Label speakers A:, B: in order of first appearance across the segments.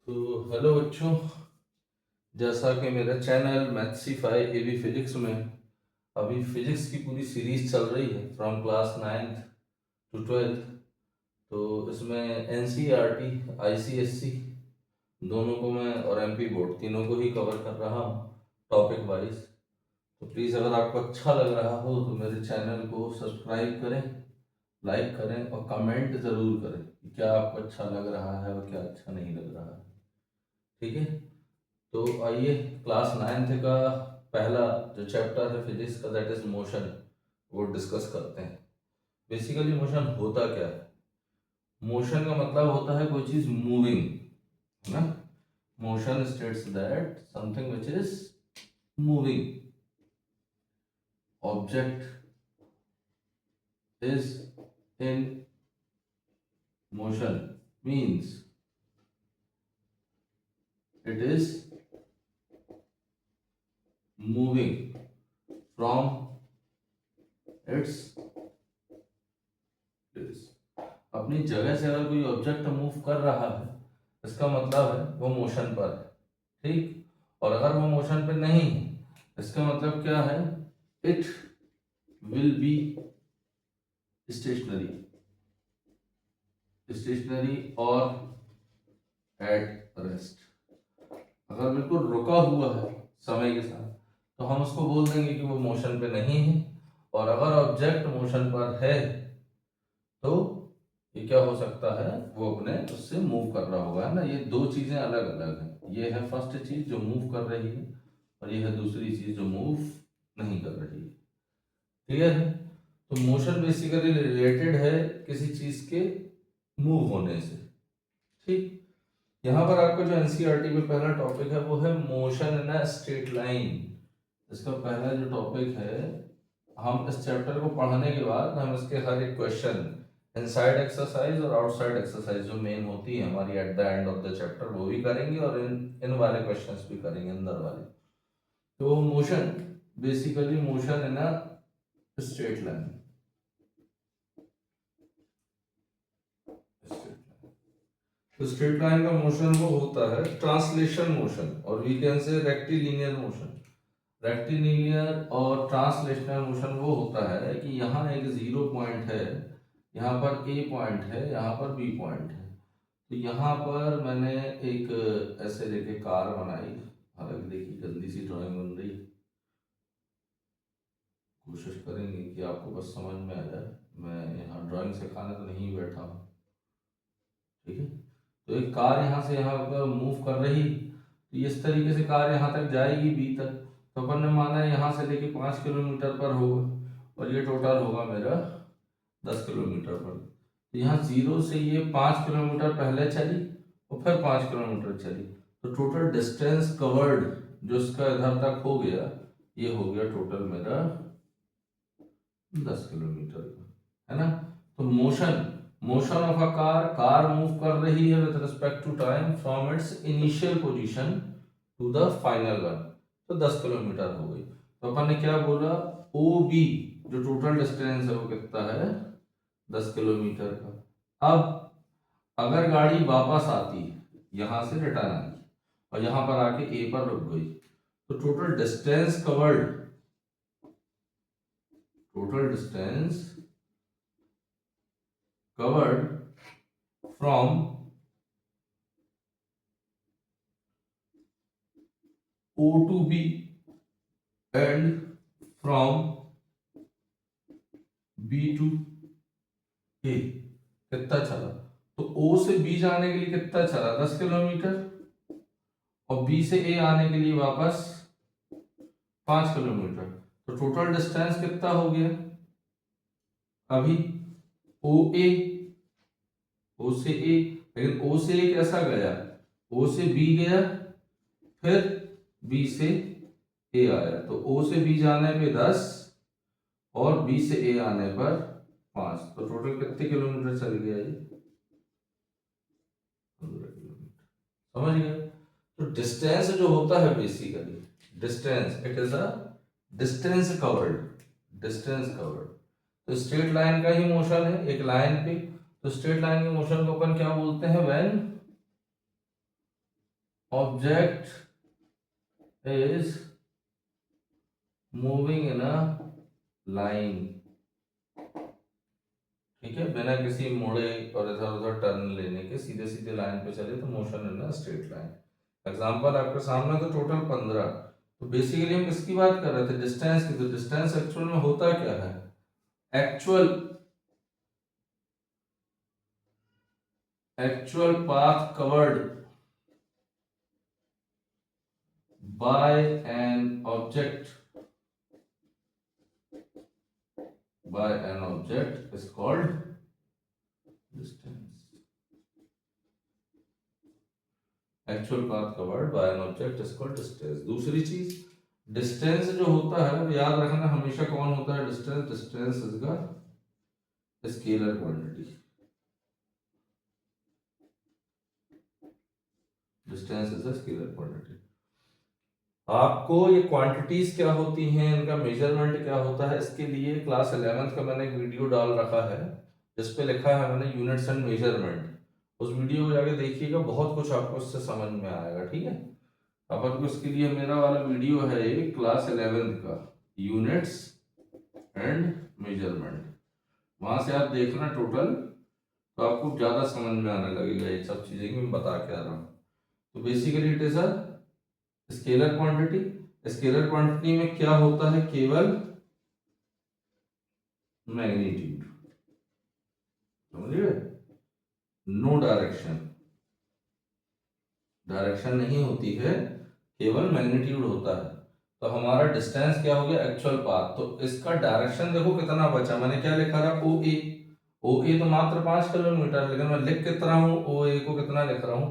A: तो हेलो बच्चों, जैसा कि मेरा चैनल मैथ्सीफाई एबी फिजिक्स में अभी फिजिक्स की पूरी सीरीज चल रही है from class 9th to 12th। तो इसमें एनसीईआरटी, आईसीएससी दोनों को मैं और एमपी बोर्ड तीनों को ही कवर कर रहा हूँ टॉपिक वाइज। तो प्लीज़ अगर आपको अच्छा लग रहा हो तो मेरे चैनल को सब्सक्राइब करें, लाइक करें और कमेंट ज़रूर करें कि क्या आपको अच्छा लग रहा है और क्या अच्छा नहीं लग रहा है। ठीक है, तो आइए क्लास 9th का पहला जो चैप्टर है फिजिक्स का, दैट इज मोशन, वो डिस्कस करते हैं। बेसिकली मोशन होता क्या है? मोशन का मतलब होता है कोई चीज मूविंग, है ना। Motion states that something which is moving, object is in motion, means it is moving from its place. अपनी जगह से अगर कोई ऑब्जेक्ट मूव कर रहा है, इसका मतलब है वो मोशन पर है। ठीक, और अगर वो मोशन पे नहीं है, इसका मतलब क्या है? It will be stationary, stationary और एट रेस्ट। अगर बिल्कुल रुका हुआ है समय के साथ, तो हम उसको बोल देंगे कि वो मोशन पे नहीं है। और अगर ऑब्जेक्ट मोशन पर है तो ये क्या हो सकता है? वो अपने उससे मूव कर रहा होगा, है ना। ये दो चीजें अलग अलग हैं। ये है फर्स्ट चीज जो मूव कर रही है, और ये है दूसरी चीज जो मूव नहीं कर रही है। क्लियर है? तो मोशन बेसिकली रिलेटेड है किसी चीज के मूव होने से। ठीक, यहाँ पर आपका जो एनसीईआरटी में पहला टॉपिक है वो है motion in a straight line. इसका पहला जो टॉपिक है, हम इस चैप्टर को पढ़ने के बाद हम इसके हर एक क्वेश्चन, इनसाइड एक्सरसाइज और आउटसाइड एक्सरसाइज जो मेन होती है हमारी at the end of the chapter, वो भी करेंगे और इन वाले क्वेश्चंस भी करेंगे, अंदर वाले। तो motion, basically motion in a straight line. तो स्ट्रेट लाइन का मोशन वो होता है ट्रांसलेशन मोशन, और we can say rectilinear motion. Rectilinear और ट्रांसलेशनल मोशन वो होता है कि यहाँ एक जीरो पॉइंट है, यहाँ पर ए पॉइंट है, यहाँ पर बी पॉइंट है। तो यहाँ पर मैंने एक ऐसे लेके कार बनाई, हालांकि देखिए गंदी सी ड्राइंग बन रही है, कोशिश करेंगे कि आपको बस समझ में आ जाए। मैं यहाँ ड्राइंग सिखाने तो नहीं बैठा हूँ। ठीक है, तो एक कार यहाँ से यहाँ पर मूव कर रही, तो इस तरीके से कार यहाँ तक जाएगी बी तक। तो अपन ने माना है यहाँ से लेके 5 किलोमीटर पर होगा, और ये टोटल होगा मेरा 10 किलोमीटर पर। तो यहाँ जीरो से ये 5 किलोमीटर पहले चली और फिर 5 किलोमीटर चली। तो टोटल डिस्टेंस कवर्ड जो इसका इधर तक हो गया, ये हो गया टोटल मेरा 10 किलोमीटर का, है ना। तो motion, motion of a car, car move कर रही है with respect to time from its initial position to the final one. तो 10 किलोमीटर हो गई। तो अपन ने क्या बोला? ओ बी जो टोटल डिस्टेंस है वो कितना है? 10 किलोमीटर का। अब अगर गाड़ी वापस आती है, यहां से रिटर्न आई और यहां पर आके ए पर रुक गई, तो total distance covered, total distance covered from O to B and from B to A कितना चला? तो O से B जाने के लिए कितना चला? 10 किलोमीटर। और B से A आने के लिए वापस 5 किलोमीटर। तो टोटल डिस्टेंस कितना हो गया? अभी ओ ए, ओ से ए, लेकिन ओ से ए कैसा गया? ओ से बी गया, फिर बी से ए आया। तो ओ से बी जाने पे 10 और बी से ए आने पर 5, तो टोटल कितने किलोमीटर चल गया ये? 15 किलोमीटर। समझ गए? तो डिस्टेंस जो होता है basically, distance, it is a distance covered, distance covered. तो स्ट्रेट लाइन का ही मोशन है एक लाइन पे। तो स्ट्रेट लाइन के मोशन को अपन क्या बोलते हैं? When object is moving in a line, ठीक है, बिना किसी मोड़े और इधर उधर टर्न लेने के सीधे सीधे लाइन पे चले तो motion in a straight line. Example आपके सामने तो टोटल 15, तो बेसिकली हम किसकी बात कर रहे थे, डिस्टेंस की। तो डिस्टेंस एक्चुअल में होता क्या है, actual path covered by an object is called distance. Actual path covered by an object is called distance. दूसरी चीज, डिस्टेंस जो होता है वो याद रखना हमेशा कौन होता है, distance. Distance is the scalar quantity. Distance is a scalar quantity. आपको ये क्वांटिटीज क्या होती हैं, इनका मेजरमेंट क्या होता है, इसके लिए क्लास 11th का मैंने एक वीडियो डाल रखा है जिस पे लिखा है मैंने यूनिट्स एंड मेजरमेंट। उस वीडियो को जाके देखिएगा, बहुत कुछ आपको इससे समझ में आएगा, ठीक है। अपन को इसके लिए मेरा वाला वीडियो है ये क्लास 11th का, यूनिट्स एंड मेजरमेंट, वहां से आप देखना टोटल, तो आपको ज्यादा समझ में आने लगेगा ये सब चीजें कि मैं बता क्या रहा हूँ। तो basically it is a scalar quantity. Scalar quantity में क्या होता है, केवल मैग्नीट्यूड, समझिए, नो डायरेक्शन, डायरेक्शन नहीं होती है, केवल मैग्नीट्यूड होता है। तो हमारा डिस्टेंस क्या हो गया, एक्चुअल पाथ। तो इसका डायरेक्शन देखो कितना बचा, मैंने क्या लिखा था, ओ ए। ओ ए तो मात्र 5 किलोमीटर, लेकिन मैं लिख कितना हूं, ओ ए को कितना लिख रहा हूं,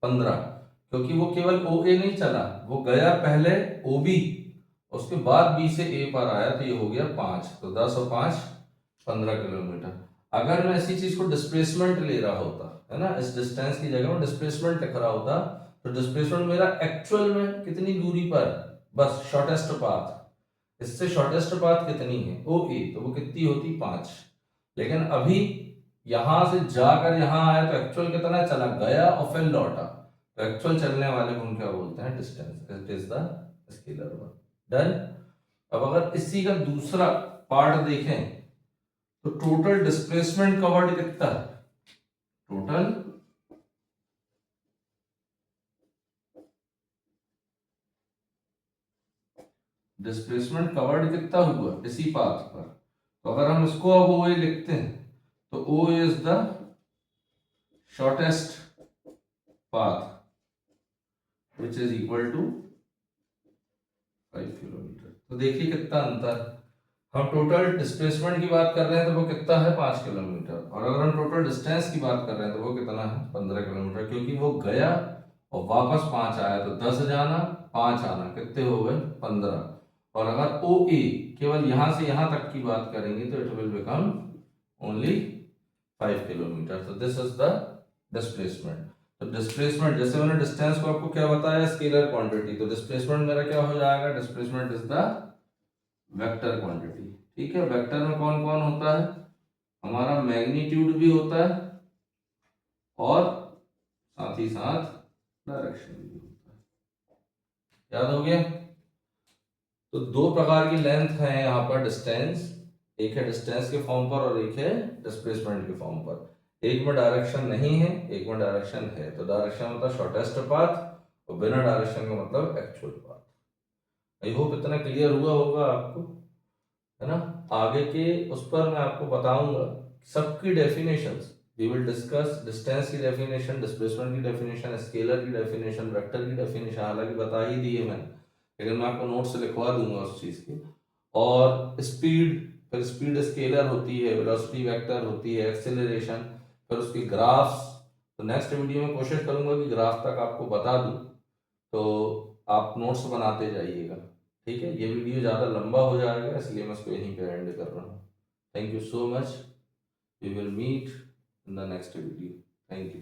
A: 15, क्योंकि वो केवल ओ ए नहीं चला, वो गया पहले ओ बी, उसके बाद बी से ए पर आया, तो ये हो गया 5। तो 10 और 5 15 किलोमीटर। अगर मैं इसी चीज को डिस्प्लेसमेंट ले रहा होता है ना, इस डिस्टेंस की जगह में डिस्प्लेसमेंट लिख रहा होता, तो डिस्प्लेसमेंट मेरा एक्चुअल में कितनी दूरी पर, बस शॉर्टेस्ट पाथ, इससे शॉर्टेस्ट पाथ कितनी है, ओ ए, तो वो कितनी होती, 5। लेकिन अभी यहां से जाकर यहां आया तो एक्चुअल कितना चला, गया और फिर लौटा, तो एक्चुअल चलने वाले को हम क्या बोलते हैं, distance. It is the scalar one. Done. अब अगर इसी का दूसरा पार्ट देखें तो टोटल डिस्प्लेसमेंट कवर्ड कितना है, टोटल डिस्प्लेसमेंट कवर्ड कितना हुआ इसी पाथ पर। तो अगर हम इसको अब ओ ए लिखते हैं तो O is the shortest path which is equal to 5 kilometre. तो देखिए कितना अंतर, हम टोटल डिस्प्लेसमेंट की बात कर रहे हैं तो वो कितना है, 5 किलोमीटर, और अगर हम टोटल डिस्टेंस की बात कर रहे हैं तो वो कितना है, 15 किलोमीटर, क्योंकि वो गया और वापस 5 आया, तो 10 जाना 5 आना, कितने हो गए, 15। और अगर ओ ए केवल यहां से यहां तक की बात करेंगे तो it will become only 5 kilometre. तो दिस इज द डिस्प्लेसमेंट। तो डिस्प्लेसमेंट, जैसे मैंने डिस्टेंस को आपको क्या बताया, स्केलर क्वांटिटी, तो डिस्प्लेसमेंट मेरा क्या हो जाएगा, displacement is the vector quantity. ठीक है, वेक्टर में कौन कौन होता है, हमारा मैग्नीट्यूड भी होता है और साथ ही साथ डायरेक्शन भी होता है। याद हो गया। तो दो प्रकार की लेंथ है यहाँ पर डिस्टेंस, एक है डिस्टेंस के फॉर्म पर और एक है डिस्प्लेसमेंट के फॉर्म पर। एक में डायरेक्शन नहीं है, एक में डायरेक्शन है। तो डायरेक्शन मतलब शॉर्टेस्ट पाथ और बिना डायरेक्शन का मतलब एक्चुअल पाथ। आई होप इतना क्लियर हुआ होगा आपको, है ना। आगे के उस पर मैं आपको बताऊंगा सबकी definitions. We will discuss distance की डेफिनेशन, डिस्प्लेसमेंट की डेफिनेशन, स्केलर की डेफिनेशन, वेक्टर की डेफिनेशन, हालांकि बता ही दी है मैंने, लेकिन मैं आपको नोट से लिखवा दूंगा उस चीज की। और स्पीड, फिर स्पीड स्केलर होती है, वेलोसिटी वेक्टर होती है, एक्सेलरेशन, फिर उसकी ग्राफ्स। तो नेक्स्ट वीडियो में कोशिश करूंगा कि ग्राफ तक आपको बता दूं, तो आप नोट्स बनाते जाइएगा। ठीक है, ये वीडियो ज़्यादा लंबा हो जाएगा इसलिए मैं इसको यहीं पे एंड कर रहा हूँ। Thank you so much, we will meet in the next video. Thank you.